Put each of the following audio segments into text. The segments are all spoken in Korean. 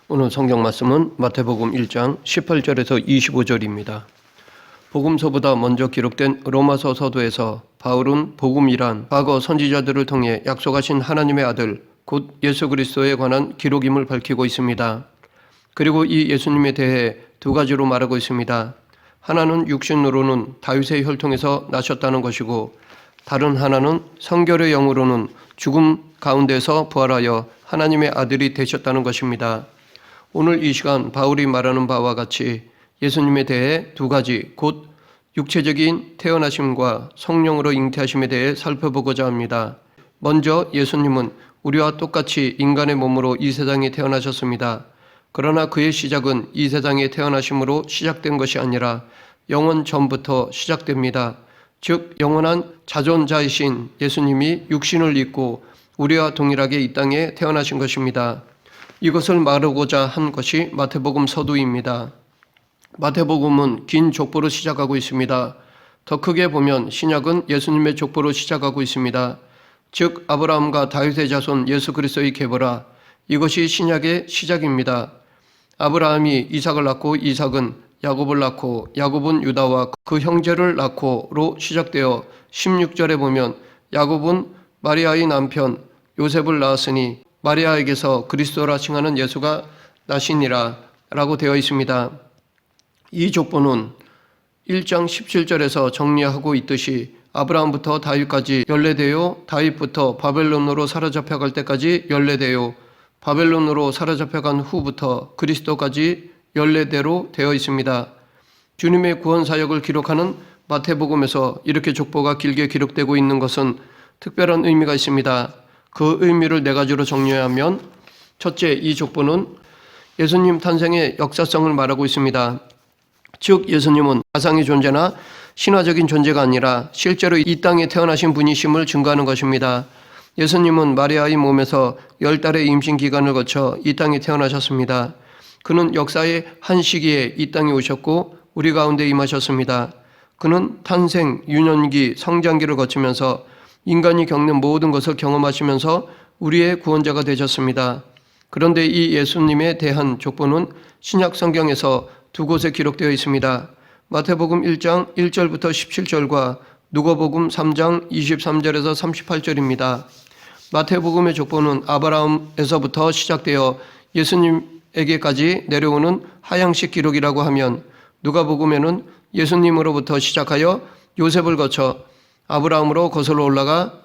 오늘 성경 말씀은 마태복음 1장 18절에서 25절입니다. 복음서보다 먼저 기록된 로마서 서도에서 바울은 복음이란 과거 선지자들을 통해 약속하신 하나님의 아들 곧 예수 그리스도에 관한 기록임을 밝히고 있습니다. 그리고 이 예수님에 대해 두 가지로 말하고 있습니다. 하나는 육신으로는 다윗의 혈통에서 나셨다는 것이고 다른 하나는 성결의 영으로는 죽음 가운데서 부활하여 하나님의 아들이 되셨다는 것입니다. 오늘 이 시간 바울이 말하는 바와 같이 예수님에 대해 두 가지 곧 육체적인 태어나심과 성령으로 잉태하심에 대해 살펴보고자 합니다. 먼저 예수님은 우리와 똑같이 인간의 몸으로 이 세상에 태어나셨습니다. 그러나 그의 시작은 이 세상에 태어나심으로 시작된 것이 아니라 영원 전부터 시작됩니다. 즉 영원한 자존자이신 예수님이 육신을 입고 우리와 동일하게 이 땅에 태어나신 것입니다. 이것을 말하고자 한 것이 마태복음 서두입니다. 마태복음은 긴 족보로 시작하고 있습니다. 더 크게 보면 신약은 예수님의 족보로 시작하고 있습니다. 즉 아브라함과 다윗의 자손 예수 그리스도의 계보라, 이것이 신약의 시작입니다. 아브라함이 이삭을 낳고 이삭은 야곱을 낳고 야곱은 유다와 그 형제를 낳고로 시작되어 16절에 보면 야곱은 마리아의 남편 요셉을 낳았으니 마리아에게서 그리스도라 칭하는 예수가 나시니라 라고 되어 있습니다. 이 족보는 1장 17절에서 정리하고 있듯이 아브라함부터 다윗까지 연례되어 다윗부터 바벨론으로 사로잡혀갈 때까지 연례되어 바벨론으로 사로잡혀간 후부터 그리스도까지 연례대로 되어 있습니다. 주님의 구원 사역을 기록하는 마태복음에서 이렇게 족보가 길게 기록되고 있는 것은 특별한 의미가 있습니다. 그 의미를 네 가지로 정리하면 첫째, 이 족보는 예수님 탄생의 역사성을 말하고 있습니다. 즉 예수님은 가상의 존재나 신화적인 존재가 아니라 실제로 이 땅에 태어나신 분이심을 증거하는 것입니다. 예수님은 마리아의 몸에서 10달의 임신 기간을 거쳐 이 땅에 태어나셨습니다. 그는 역사의 한 시기에 이 땅에 오셨고 우리 가운데 임하셨습니다. 그는 탄생, 유년기, 성장기를 거치면서 인간이 겪는 모든 것을 경험하시면서 우리의 구원자가 되셨습니다. 그런데 이 예수님에 대한 족보는 신약 성경에서 두 곳에 기록되어 있습니다. 마태복음 1장 1절부터 17절과 누가복음 3장 23절에서 38절입니다. 마태복음의 족보는 아브라함에서부터 시작되어 예수님에게까지 내려오는 하향식 기록이라고 하면 누가복음에는 예수님으로부터 시작하여 요셉을 거쳐 아브라함으로 거슬러 올라가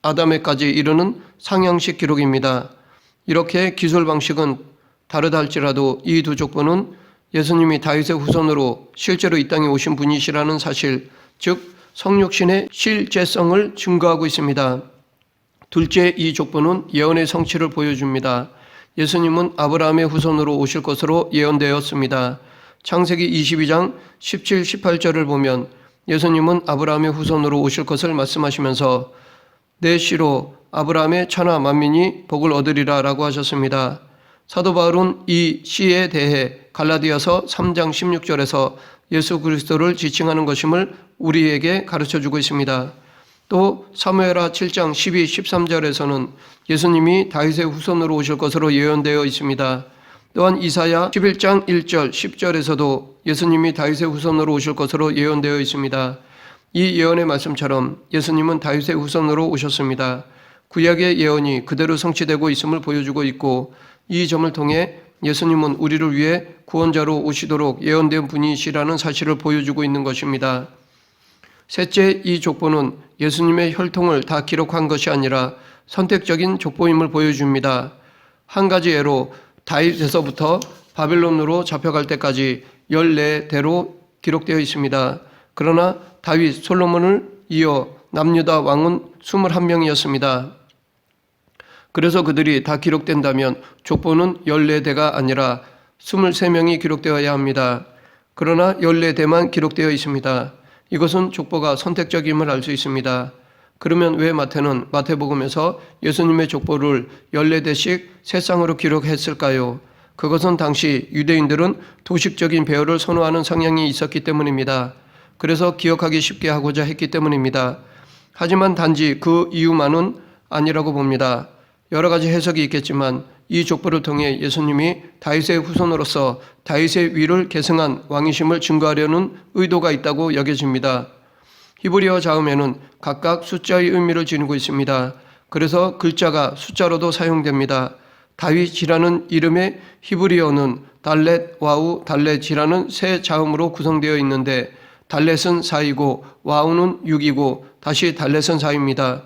아담에까지 이르는 상향식 기록입니다. 이렇게 기술 방식은 다르다 할지라도 이 두 족보는 예수님이 다윗의 후손으로 실제로 이 땅에 오신 분이시라는 사실, 즉 성육신의 실제성을 증거하고 있습니다. 둘째, 이 족보는 예언의 성취를 보여줍니다. 예수님은 아브라함의 후손으로 오실 것으로 예언되었습니다. 창세기 22장 17, 18절을 보면 예수님은 아브라함의 후손으로 오실 것을 말씀하시면서 내 씨로 아브라함의 천하 만민이 복을 얻으리라 라고 하셨습니다. 사도 바울은 이 씨에 대해 갈라디아서 3장 16절에서 예수 그리스도를 지칭하는 것임을 우리에게 가르쳐주고 있습니다. 또 사무엘하 7장 12, 13절에서는 예수님이 다윗의 후손으로 오실 것으로 예언되어 있습니다. 또한 이사야 11장 1절, 10절에서도 예수님이 다윗의 후손으로 오실 것으로 예언되어 있습니다. 이 예언의 말씀처럼 예수님은 다윗의 후손으로 오셨습니다. 구약의 예언이 그대로 성취되고 있음을 보여주고 있고 이 점을 통해 예수님은 우리를 위해 구원자로 오시도록 예언된 분이시라는 사실을 보여주고 있는 것입니다. 셋째, 이 족보는 예수님의 혈통을 다 기록한 것이 아니라 선택적인 족보임을 보여줍니다. 한 가지 예로 다윗에서부터 바벨론으로 잡혀갈 때까지 14대로 기록되어 있습니다. 그러나 다윗, 솔로몬을 이어 남유다 왕은 21명이었습니다. 그래서 그들이 다 기록된다면 족보는 14대가 아니라 23명이 기록되어야 합니다. 그러나 14대만 기록되어 있습니다. 이것은 족보가 선택적임을 알 수 있습니다. 그러면 왜 마태는 마태복음에서 예수님의 족보를 14대씩 세 쌍으로 기록했을까요? 그것은 당시 유대인들은 도식적인 배열을 선호하는 성향이 있었기 때문입니다. 그래서 기억하기 쉽게 하고자 했기 때문입니다. 하지만 단지 그 이유만은 아니라고 봅니다. 여러 가지 해석이 있겠지만 이 족보를 통해 예수님이 다윗의 후손으로서 다윗의 위를 계승한 왕이심을 증거하려는 의도가 있다고 여겨집니다. 히브리어 자음에는 각각 숫자의 의미를 지니고 있습니다. 그래서 글자가 숫자로도 사용됩니다. 다윗이라는 이름의 히브리어는 달렛, 와우, 달렛이라는 세 자음으로 구성되어 있는데 달렛은 4이고 와우는 6이고 다시 달렛은 4입니다.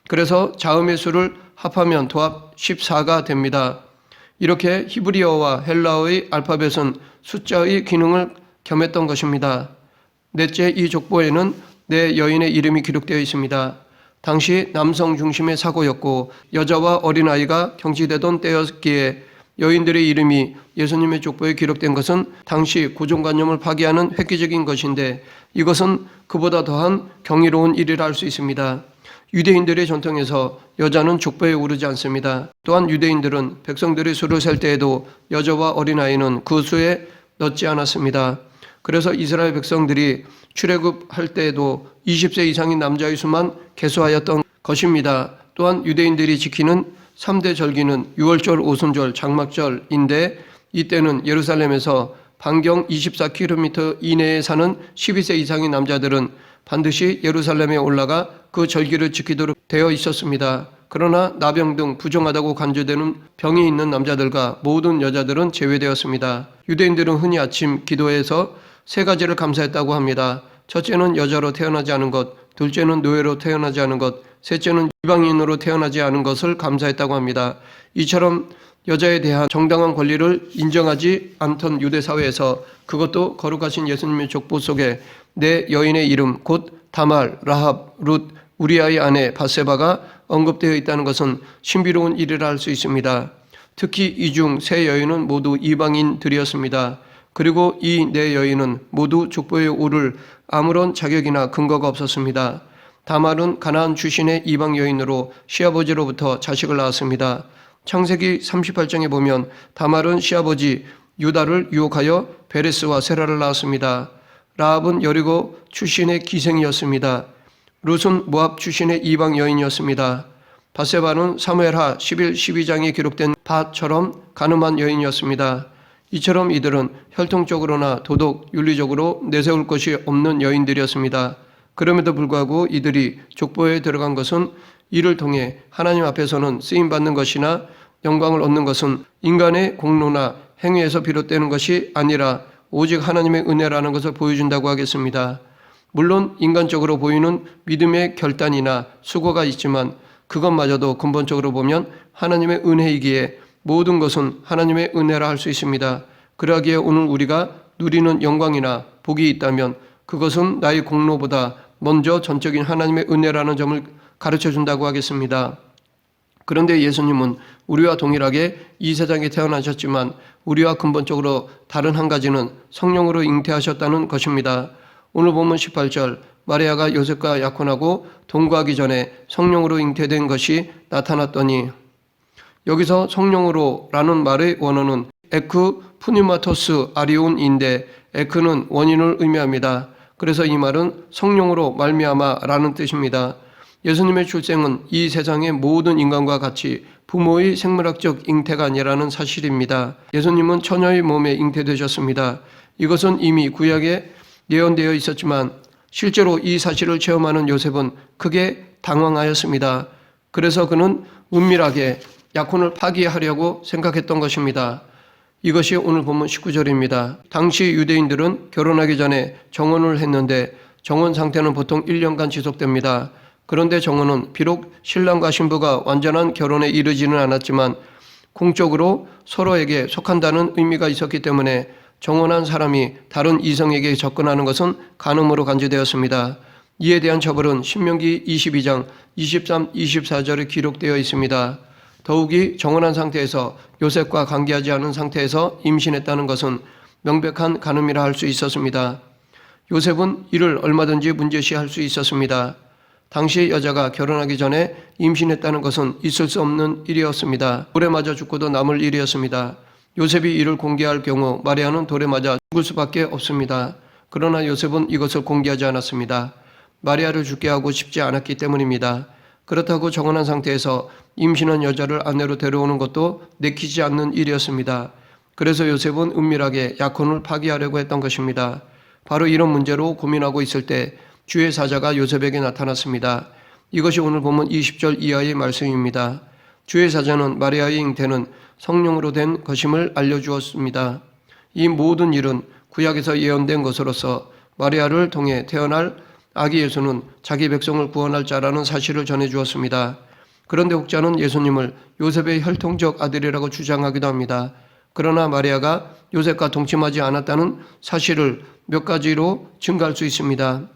그래서 자음의 수를 합하면 도합 14가 됩니다. 이렇게 히브리어와 헬라어의 알파벳은 숫자의 기능을 겸했던 것입니다. 넷째, 이 족보에는 네 여인의 이름이 기록되어 있습니다. 당시 남성 중심의 사고였고 여자와 어린아이가 경시되던 때였기에 여인들의 이름이 예수님의 족보에 기록된 것은 당시 고정관념을 파괴하는 획기적인 것인데 이것은 그보다 더한 경이로운 일이라 할 수 있습니다. 유대인들의 전통에서 여자는 족보에 오르지 않습니다. 또한 유대인들은 백성들의 수를 셀 때에도 여자와 어린아이는 그 수에 넣지 않았습니다. 그래서 이스라엘 백성들이 출애굽할 때에도 20세 이상인 남자의 수만 계수하였던 것입니다. 또한 유대인들이 지키는 3대 절기는 유월절, 오순절, 장막절인데 이때는 예루살렘에서 반경 24km 이내에 사는 12세 이상의 남자들은 반드시 예루살렘에 올라가 그 절기를 지키도록 되어 있었습니다. 그러나 나병 등 부정하다고 간주되는 병이 있는 남자들과 모든 여자들은 제외되었습니다. 유대인들은 흔히 아침 기도에서 세 가지를 감사했다고 합니다. 첫째는 여자로 태어나지 않은 것, 둘째는 노예로 태어나지 않은 것, 셋째는 이방인으로 태어나지 않은 것을 감사했다고 합니다. 이처럼 여자에 대한 정당한 권리를 인정하지 않던 유대 사회에서 그것도 거룩하신 예수님의 족보 속에 네 여인의 이름 곧 다말, 라합, 룻, 우리아의 아내 바세바가 언급되어 있다는 것은 신비로운 일이라 할 수 있습니다. 특히 이 중 세 여인은 모두 이방인들이었습니다. 그리고 이 네 여인은 모두 족보에 오를 아무런 자격이나 근거가 없었습니다. 다말은 가나안 출신의 이방 여인으로 시아버지로부터 자식을 낳았습니다. 창세기 38장에 보면 다말은 시아버지 유다를 유혹하여 베레스와 세라를 낳았습니다. 라합은 여리고 출신의 기생이었습니다. 룻은 모압 출신의 이방 여인이었습니다. 바세바는 사무엘하 11, 12장에 기록된 밭처럼 가늠한 여인이었습니다. 이처럼 이들은 혈통적으로나 도덕, 윤리적으로 내세울 것이 없는 여인들이었습니다. 그럼에도 불구하고 이들이 족보에 들어간 것은 이를 통해 하나님 앞에서는 쓰임받는 것이나 영광을 얻는 것은 인간의 공로나 행위에서 비롯되는 것이 아니라 오직 하나님의 은혜라는 것을 보여준다고 하겠습니다. 물론 인간적으로 보이는 믿음의 결단이나 수고가 있지만 그것마저도 근본적으로 보면 하나님의 은혜이기에 모든 것은 하나님의 은혜라 할 수 있습니다. 그러기에 오늘 우리가 누리는 영광이나 복이 있다면 그것은 나의 공로보다 먼저 전적인 하나님의 은혜라는 점을 가르쳐 준다고 하겠습니다. 그런데 예수님은 우리와 동일하게 이 세상에 태어나셨지만 우리와 근본적으로 다른 한 가지는 성령으로 잉태하셨다는 것입니다. 오늘 본문 18절 마리아가 요셉과 약혼하고 동거하기 전에 성령으로 잉태된 것이 나타났더니 여기서 성령으로라는 말의 원어는 에크 푸니마토스 아리온인데 에크는 원인을 의미합니다. 그래서 이 말은 성령으로 말미암아라는 뜻입니다. 예수님의 출생은 이 세상의 모든 인간과 같이 부모의 생물학적 잉태가 아니라는 사실입니다. 예수님은 처녀의 몸에 잉태되셨습니다. 이것은 이미 구약에 예언되어 있었지만 실제로 이 사실을 체험하는 요셉은 크게 당황하였습니다. 그래서 그는 은밀하게 약혼을 파기하려고 생각했던 것입니다. 이것이 오늘 본문 19절입니다. 당시 유대인들은 결혼하기 전에 정혼을 했는데 정혼 상태는 보통 1년간 지속됩니다. 그런데 정혼은 비록 신랑과 신부가 완전한 결혼에 이르지는 않았지만 공적으로 서로에게 속한다는 의미가 있었기 때문에 정혼한 사람이 다른 이성에게 접근하는 것은 간음으로 간주되었습니다. 이에 대한 처벌은 신명기 22장 23, 24절에 기록되어 있습니다. 더욱이 정혼한 상태에서 요셉과 관계하지 않은 상태에서 임신했다는 것은 명백한 간음이라 할 수 있었습니다. 요셉은 이를 얼마든지 문제시할 수 있었습니다. 당시 여자가 결혼하기 전에 임신했다는 것은 있을 수 없는 일이었습니다. 돌에 맞아 죽고도 남을 일이었습니다. 요셉이 이를 공개할 경우 마리아는 돌에 맞아 죽을 수밖에 없습니다. 그러나 요셉은 이것을 공개하지 않았습니다. 마리아를 죽게 하고 싶지 않았기 때문입니다. 그렇다고 정혼한 상태에서 임신한 여자를 아내로 데려오는 것도 내키지 않는 일이었습니다. 그래서 요셉은 은밀하게 약혼을 파기하려고 했던 것입니다. 바로 이런 문제로 고민하고 있을 때 주의 사자가 요셉에게 나타났습니다. 이것이 오늘 본문 20절 이하의 말씀입니다. 주의 사자는 마리아의 잉태는 성령으로 된 것임을 알려주었습니다. 이 모든 일은 구약에서 예언된 것으로서 마리아를 통해 태어날 아기 예수는 자기 백성을 구원할 자라는 사실을 전해주었습니다. 그런데 혹자는 예수님을 요셉의 혈통적 아들이라고 주장하기도 합니다. 그러나 마리아가 요셉과 동침하지 않았다는 사실을 몇 가지로 증가할 수 있습니다.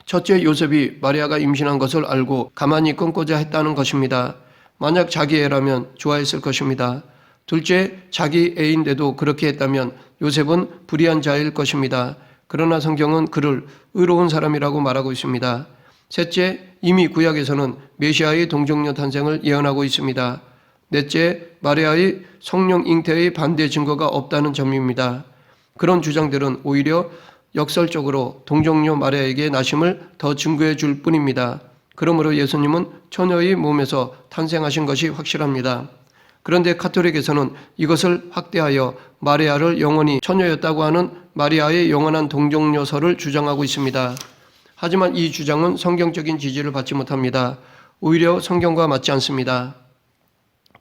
첫째, 요셉이 마리아가 임신한 것을 알고 가만히 끊고자 했다는 것입니다. 만약 자기 애라면 좋아했을 것입니다. 둘째, 자기 애인데도 그렇게 했다면 요셉은 불의한 자일 것입니다. 그러나 성경은 그를 의로운 사람이라고 말하고 있습니다. 셋째, 이미 구약에서는 메시아의 동정녀 탄생을 예언하고 있습니다. 넷째, 마리아의 성령 잉태의 반대 증거가 없다는 점입니다. 그런 주장들은 오히려 역설적으로 동정녀 마리아에게 나심을 더 증거해 줄 뿐입니다. 그러므로 예수님은 처녀의 몸에서 탄생하신 것이 확실합니다. 그런데 가톨릭에서는 이것을 확대하여 마리아를 영원히 처녀였다고 하는 마리아의 영원한 동정녀설을 주장하고 있습니다. 하지만 이 주장은 성경적인 지지를 받지 못합니다. 오히려 성경과 맞지 않습니다.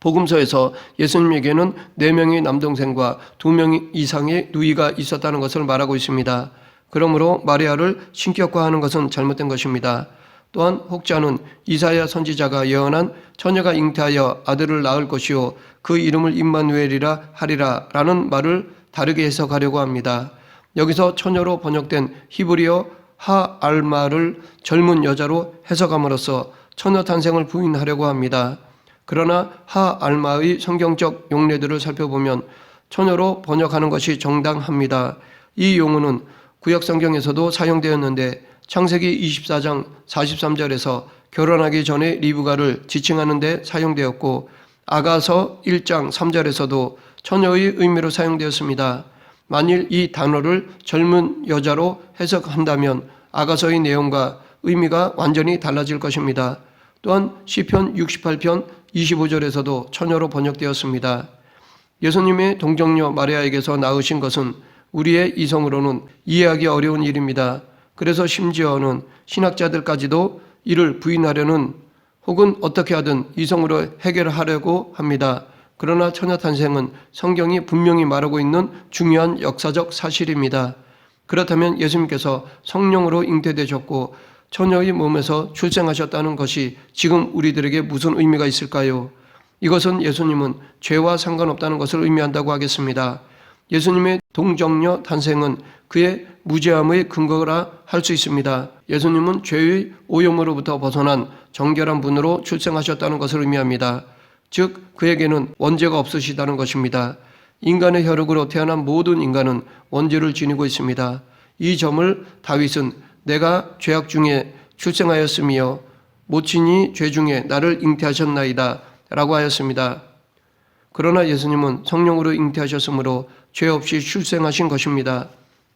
복음서에서 예수님에게는 4명의 남동생과 2명 이상의 누이가 있었다는 것을 말하고 있습니다. 그러므로 마리아를 신격화하는 것은 잘못된 것입니다. 또한 혹자는 이사야 선지자가 예언한 처녀가 잉태하여 아들을 낳을 것이요 그 이름을 임마누엘이라 하리라 라는 말을 다르게 해석하려고 합니다. 여기서 처녀로 번역된 히브리어 하알마를 젊은 여자로 해석함으로써 처녀 탄생을 부인하려고 합니다. 그러나 하알마의 성경적 용례들을 살펴보면 처녀로 번역하는 것이 정당합니다. 이 용어는 구약 성경에서도 사용되었는데 창세기 24장 43절에서 결혼하기 전에 리브가를 지칭하는 데 사용되었고 아가서 1장 3절에서도 처녀의 의미로 사용되었습니다. 만일 이 단어를 젊은 여자로 해석한다면 아가서의 내용과 의미가 완전히 달라질 것입니다. 또한 시편 68편 25절에서도 처녀로 번역되었습니다. 예수님의 동정녀 마리아에게서 낳으신 것은 우리의 이성으로는 이해하기 어려운 일입니다. 그래서 심지어는 신학자들까지도 이를 부인하려는 혹은 어떻게 하든 이성으로 해결하려고 합니다. 그러나 처녀 탄생은 성경이 분명히 말하고 있는 중요한 역사적 사실입니다. 그렇다면 예수님께서 성령으로 잉태되셨고 처녀의 몸에서 출생하셨다는 것이 지금 우리들에게 무슨 의미가 있을까요? 이것은 예수님은 죄와 상관없다는 것을 의미한다고 하겠습니다. 예수님의 동정녀 탄생은 그의 무죄함의 근거라 할 수 있습니다. 예수님은 죄의 오염으로부터 벗어난 정결한 분으로 출생하셨다는 것을 의미합니다. 즉 그에게는 원죄가 없으시다는 것입니다. 인간의 혈육으로 태어난 모든 인간은 원죄를 지니고 있습니다. 이 점을 다윗은 내가 죄악 중에 출생하였으며 모친이 죄 중에 나를 잉태하셨나이다 라고 하였습니다. 그러나 예수님은 성령으로 잉태하셨으므로 죄 없이 출생하신 것입니다.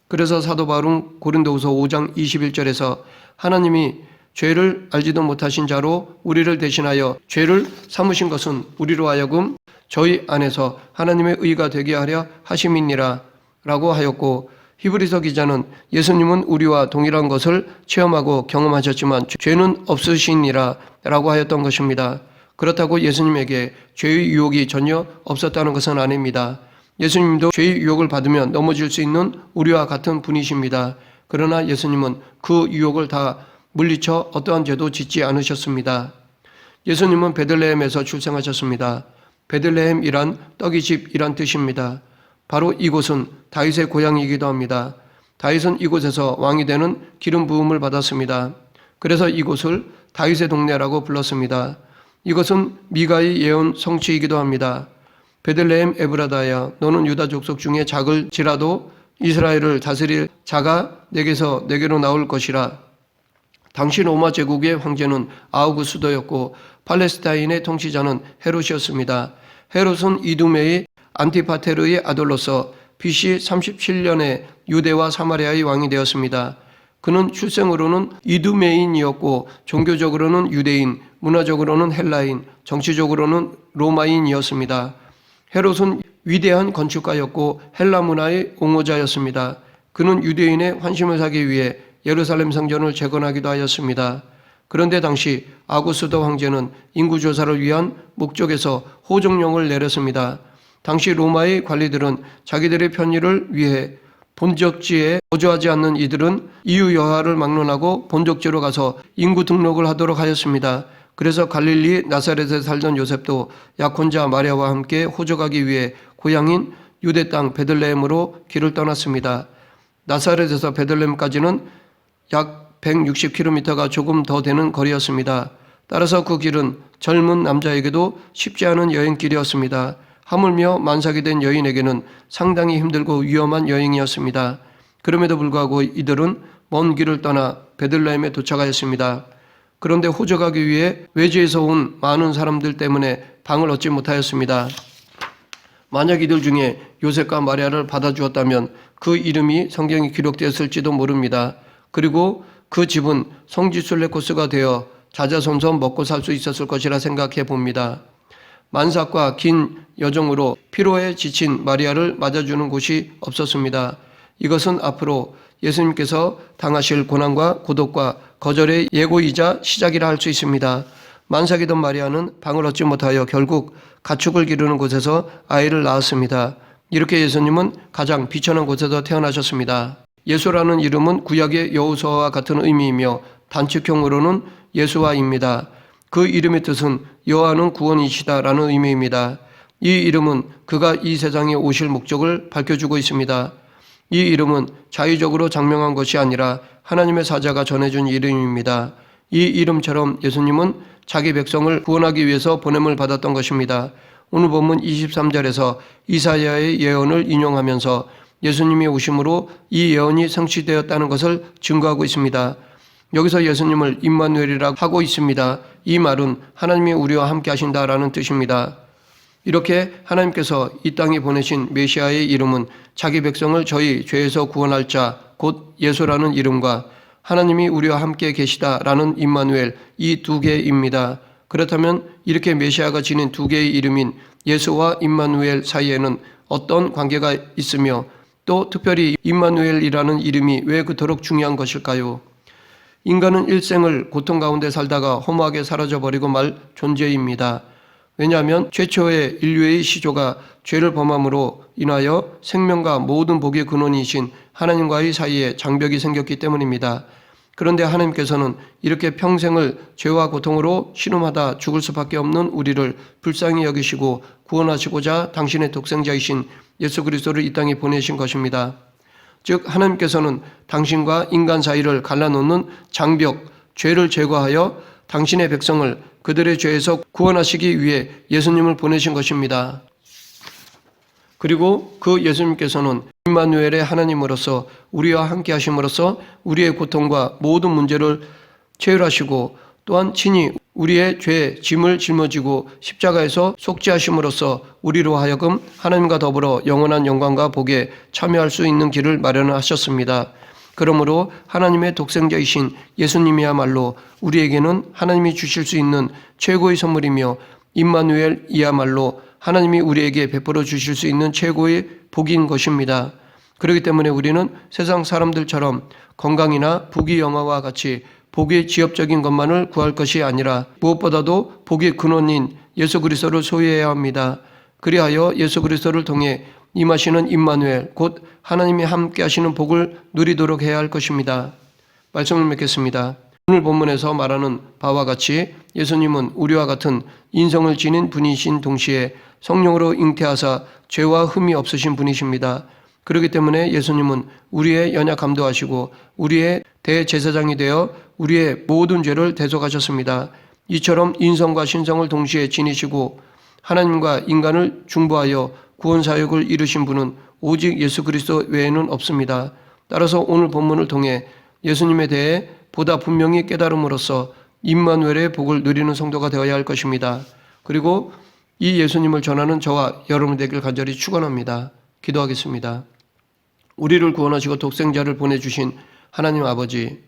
그래서 사도 바울은 고린도후서 5장 21절에서 하나님이 죄를 알지도 못하신 자로 우리를 대신하여 죄를 삼으신 것은 우리로 하여금 저희 안에서 하나님의 의가 되게 하려 하심이니라 라고 하였고 히브리서 기자는 예수님은 우리와 동일한 것을 체험하고 경험하셨지만 죄는 없으시니라 라고 하였던 것입니다. 그렇다고 예수님에게 죄의 유혹이 전혀 없었다는 것은 아닙니다. 예수님도 죄의 유혹을 받으면 넘어질 수 있는 우리와 같은 분이십니다. 그러나 예수님은 그 유혹을 다 물리쳐 어떠한 죄도 짓지 않으셨습니다. 예수님은 베들레헴에서 출생하셨습니다. 베들레헴이란 떡이 집이란 뜻입니다. 바로 이곳은 다윗의 고향이기도 합니다. 다윗은 이곳에서 왕이 되는 기름 부음을 받았습니다. 그래서 이곳을 다윗의 동네라고 불렀습니다. 이것은 미가의 예언 성취이기도 합니다. 베들레헴 에브라다야 너는 유다 족속 중에 작을지라도 이스라엘을 다스릴 자가 내게서 내게로 나올 것이라. 당시 로마 제국의 황제는 아우구스도였고 팔레스타인의 통치자는 헤롯이었습니다. 헤롯은 이두메의 안티파테르의 아들로서 BC 37년에 유대와 사마리아의 왕이 되었습니다. 그는 출생으로는 이두메인이었고 종교적으로는 유대인, 문화적으로는 헬라인, 정치적으로는 로마인이었습니다. 헤롯은 위대한 건축가였고 헬라 문화의 옹호자였습니다. 그는 유대인의 환심을 사기 위해 예루살렘 성전을 재건하기도 하였습니다. 그런데 당시 아구스도 황제는 인구조사를 위한 목적에서 호종령을 내렸습니다. 당시 로마의 관리들은 자기들의 편의를 위해 본적지에 거주하지 않는 이들은 이유 여하를 막론하고 본적지로 가서 인구 등록을 하도록 하였습니다. 그래서 갈릴리 나사렛에 살던 요셉도 약혼자 마리아와 함께 호적하기 위해 고향인 유대 땅 베들레헴으로 길을 떠났습니다. 나사렛에서 베들레헴까지는 약 160km가 조금 더 되는 거리였습니다. 따라서 그 길은 젊은 남자에게도 쉽지 않은 여행길이었습니다. 하물며 만삭이 된 여인에게는 상당히 힘들고 위험한 여행이었습니다. 그럼에도 불구하고 이들은 먼 길을 떠나 베들레헴에 도착하였습니다. 그런데 호적하기 위해 외지에서 온 많은 사람들 때문에 방을 얻지 못하였습니다. 만약 이들 중에 요셉과 마리아를 받아주었다면 그 이름이 성경에 기록되었을지도 모릅니다. 그리고 그 집은 성지순례 코스가 되어 자자손손 먹고 살 수 있었을 것이라 생각해 봅니다. 만삭과 긴 여정으로 피로에 지친 마리아를 맞아주는 곳이 없었습니다. 이것은 앞으로 예수님께서 당하실 고난과 고독과 거절의 예고이자 시작이라 할 수 있습니다. 만삭이던 마리아는 방을 얻지 못하여 결국 가축을 기르는 곳에서 아이를 낳았습니다. 이렇게 예수님은 가장 비천한 곳에서 태어나셨습니다. 예수라는 이름은 구약의 여호수아와 같은 의미이며 단축형으로는 예수와입니다. 그 이름의 뜻은 여호와는 구원이시다라는 의미입니다. 이 이름은 그가 이 세상에 오실 목적을 밝혀주고 있습니다. 이 이름은 자의적으로 장명한 것이 아니라 하나님의 사자가 전해준 이름입니다. 이 이름처럼 예수님은 자기 백성을 구원하기 위해서 보냄을 받았던 것입니다. 오늘 본문 23절에서 이사야의 예언을 인용하면서 예수님이 오심으로 이 예언이 성취되었다는 것을 증거하고 있습니다. 여기서 예수님을 임마누엘이라고 하고 있습니다. 이 말은 하나님이 우리와 함께 하신다라는 뜻입니다. 이렇게 하나님께서 이 땅에 보내신 메시아의 이름은 자기 백성을 저희 죄에서 구원할 자, 곧 예수라는 이름과 하나님이 우리와 함께 계시다라는 임마누엘, 이 두 개입니다. 그렇다면 이렇게 메시아가 지닌 두 개의 이름인 예수와 임마누엘 사이에는 어떤 관계가 있으며 또 특별히 임마누엘이라는 이름이 왜 그토록 중요한 것일까요? 인간은 일생을 고통 가운데 살다가 허무하게 사라져버리고 말 존재입니다. 왜냐하면 최초의 인류의 시조가 죄를 범함으로 인하여 생명과 모든 복의 근원이신 하나님과의 사이에 장벽이 생겼기 때문입니다. 그런데 하나님께서는 이렇게 평생을 죄와 고통으로 신음하다 죽을 수밖에 없는 우리를 불쌍히 여기시고 구원하시고자 당신의 독생자이신 예수 그리스도를 이 땅에 보내신 것입니다. 즉 하나님께서는 당신과 인간 사이를 갈라놓는 장벽, 죄를 제거하여 당신의 백성을 그들의 죄에서 구원하시기 위해 예수님을 보내신 것입니다. 그리고 그 예수님께서는 임마누엘의 하나님으로서 우리와 함께 하심으로써 우리의 고통과 모든 문제를 체휼하시고 또한 친히 우리의 죄 짐을 짊어지고 십자가에서 속죄하심으로써 우리로 하여금 하나님과 더불어 영원한 영광과 복에 참여할 수 있는 길을 마련하셨습니다. 그러므로 하나님의 독생자이신 예수님이야말로 우리에게는 하나님이 주실 수 있는 최고의 선물이며 임마누엘이야말로 하나님이 우리에게 베풀어 주실 수 있는 최고의 복인 것입니다. 그렇기 때문에 우리는 세상 사람들처럼 건강이나 부귀 영화와 같이 복의 지엽적인 것만을 구할 것이 아니라 무엇보다도 복의 근원인 예수 그리스도를 소유해야 합니다. 그리하여 예수 그리스도를 통해 임하시는 임마누엘 곧 하나님이 함께 하시는 복을 누리도록 해야 할 것입니다. 말씀을 맺겠습니다. 오늘 본문에서 말하는 바와 같이 예수님은 우리와 같은 인성을 지닌 분이신 동시에 성령으로 잉태하사 죄와 흠이 없으신 분이십니다. 그렇기 때문에 예수님은 우리의 연약함도 하시고 우리의 대제사장이 되어 우리의 모든 죄를 대속하셨습니다. 이처럼 인성과 신성을 동시에 지니시고 하나님과 인간을 중보하여 구원 사역을 이루신 분은 오직 예수 그리스도 외에는 없습니다. 따라서 오늘 본문을 통해 예수님에 대해 보다 분명히 깨달음으로써 임마누엘의 복을 누리는 성도가 되어야 할 것입니다. 그리고 이 예수님을 전하는 저와 여러분 되길 간절히 축원합니다. 기도하겠습니다. 우리를 구원하시고 독생자를 보내주신 하나님 아버지,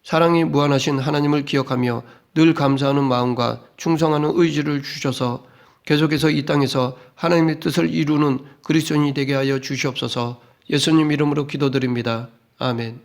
사랑이 무한하신 하나님을 기억하며 늘 감사하는 마음과 충성하는 의지를 주셔서 계속해서 이 땅에서 하나님의 뜻을 이루는 그리스도인이 되게 하여 주시옵소서. 예수님 이름으로 기도드립니다. 아멘.